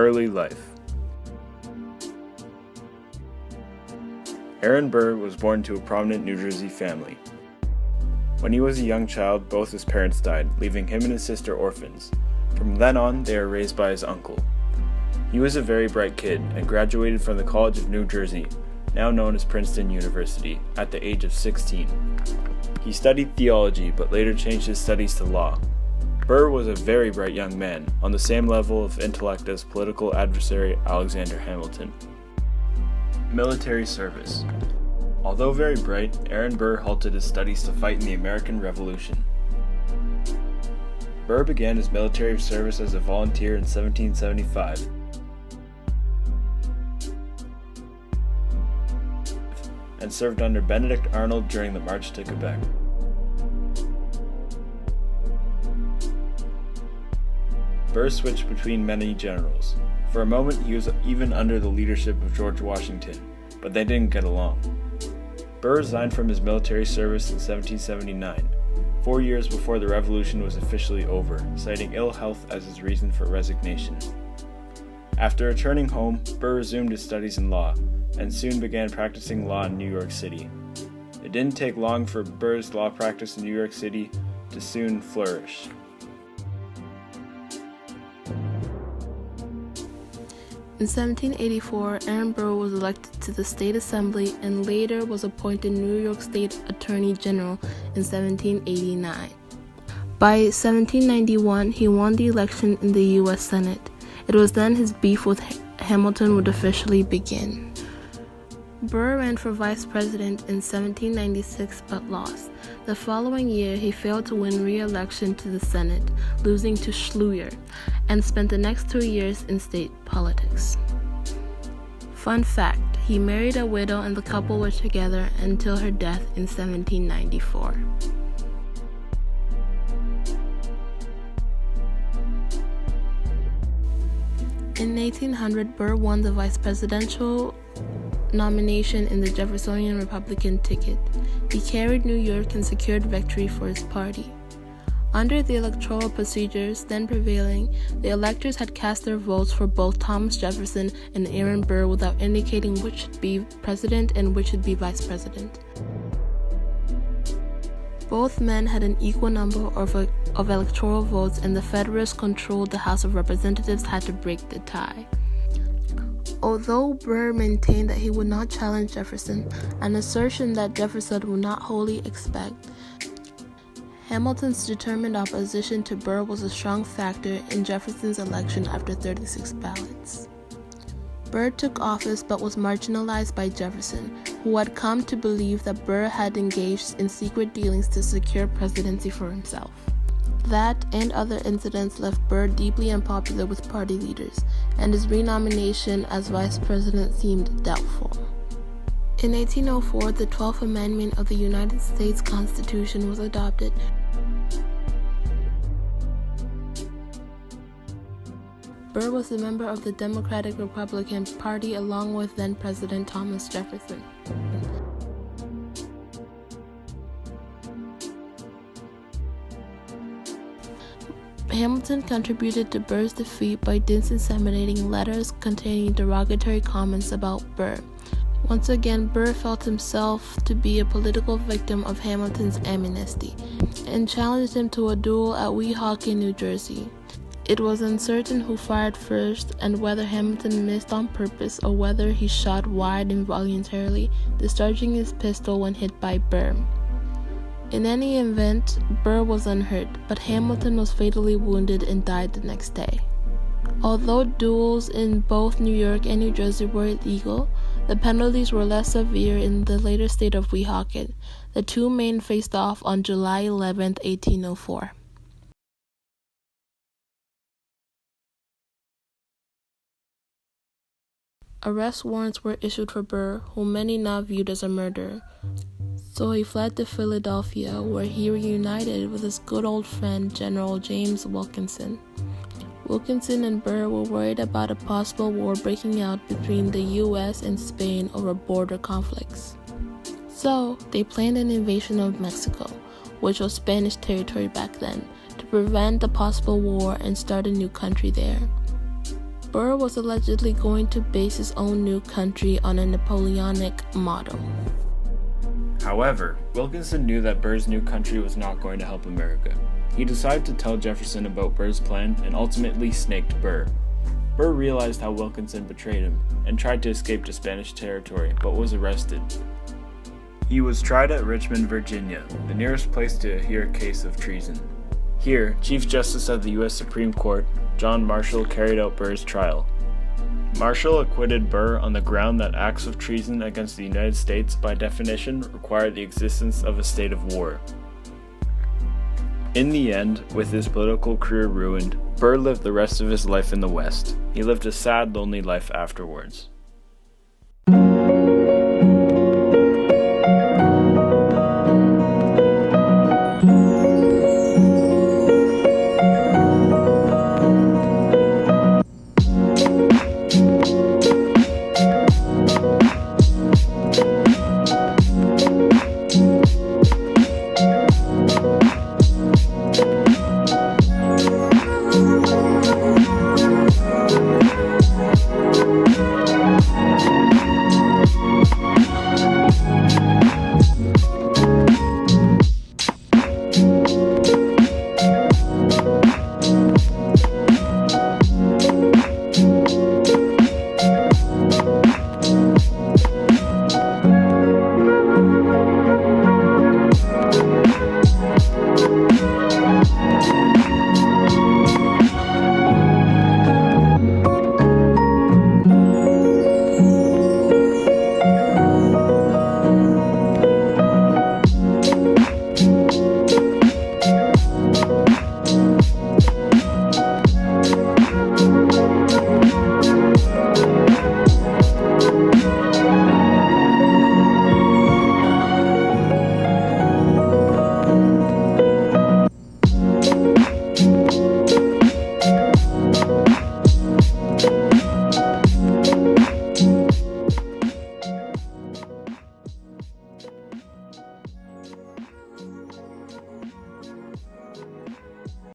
Early life. Aaron Burr was born to a prominent New Jersey family. When he was a young child, both his parents died, leaving him and his sister orphans. From then on, they were raised by his uncle. He was a very bright kid and graduated from the College of New Jersey, now known as Princeton University, at the age of 16. He studied theology, but later changed his studies to law. Burr was a very bright young man, on the same level of intellect as political adversary Alexander Hamilton. Military service. Although very bright, Aaron Burr halted his studies to fight in the American Revolution. Burr began his military service as a volunteer in 1775. And served under Benedict Arnold during the March to Quebec. Burr switched between many generals. For a moment, he was even under the leadership of George Washington, but they didn't get along. Burr resigned from his military service in 1779, 4 years before the Revolution was officially over, citing ill health as his reason for resignation. After returning home, Burr resumed his studies in law, and soon began practicing law in New York City. It didn't take long for Burr's law practice in New York City to soon flourish. In 1784, Aaron Burr was elected to the State Assembly and later was appointed New York State Attorney General in 1789. By 1791, he won the election in the U.S. Senate. It was then his beef with Hamilton would officially begin. Burr ran for vice president in 1796 but lost. The following year, he failed to win re-election to the Senate, losing to Schluter, and spent the next 2 years in state politics. Fun fact, he married a widow and the couple were together until her death in 1794. In 1800, Burr won the vice presidential nomination in the Jeffersonian Republican ticket. He carried New York and secured victory for his party. Under the electoral procedures then prevailing, the electors had cast their votes for both Thomas Jefferson and Aaron Burr without indicating which should be president and which should be vice president. Both men had an equal number of electoral votes, and the Federalists controlled the House of Representatives had to break the tie. Although Burr maintained that he would not challenge Jefferson, an assertion that Jefferson would not wholly expect, Hamilton's determined opposition to Burr was a strong factor in Jefferson's election after 36 ballots. Burr took office but was marginalized by Jefferson, who had come to believe that Burr had engaged in secret dealings to secure presidency for himself. That and other incidents left Burr deeply unpopular with party leaders, and his renomination as vice president seemed doubtful. In 1804, the 12th Amendment of the United States Constitution was adopted. Burr was a member of the Democratic Republican Party along with then-President Thomas Jefferson. Hamilton contributed to Burr's defeat by disseminating letters containing derogatory comments about Burr. Once again, Burr felt himself to be a political victim of Hamilton's amnesty and challenged him to a duel at Weehawken, New Jersey. It was uncertain who fired first and whether Hamilton missed on purpose or whether he shot wide involuntarily, discharging his pistol when hit by Burr. In any event, Burr was unhurt, but Hamilton was fatally wounded and died the next day. Although duels in both New York and New Jersey were illegal, the penalties were less severe in the later state of Weehawken. The two men faced off on July 11, 1804. Arrest warrants were issued for Burr, whom many now viewed as a murderer. So he fled to Philadelphia, where he reunited with his good old friend General James Wilkinson. Wilkinson and Burr were worried about a possible war breaking out between the U.S. and Spain over border conflicts. So they planned an invasion of Mexico, which was Spanish territory back then, to prevent the possible war and start a new country there. Burr was allegedly going to base his own new country on a Napoleonic model. However, Wilkinson knew that Burr's new country was not going to help America. He decided to tell Jefferson about Burr's plan and ultimately snaked Burr. Burr realized how Wilkinson betrayed him and tried to escape to Spanish territory, but was arrested. He was tried at Richmond, Virginia, the nearest place to hear a case of treason. Here, Chief Justice of the U.S. Supreme Court, John Marshall, carried out Burr's trial. Marshall acquitted Burr on the ground that acts of treason against the United States, by definition, require the existence of a state of war. In the end, with his political career ruined, Burr lived the rest of his life in the West. He lived a sad, lonely life afterwards.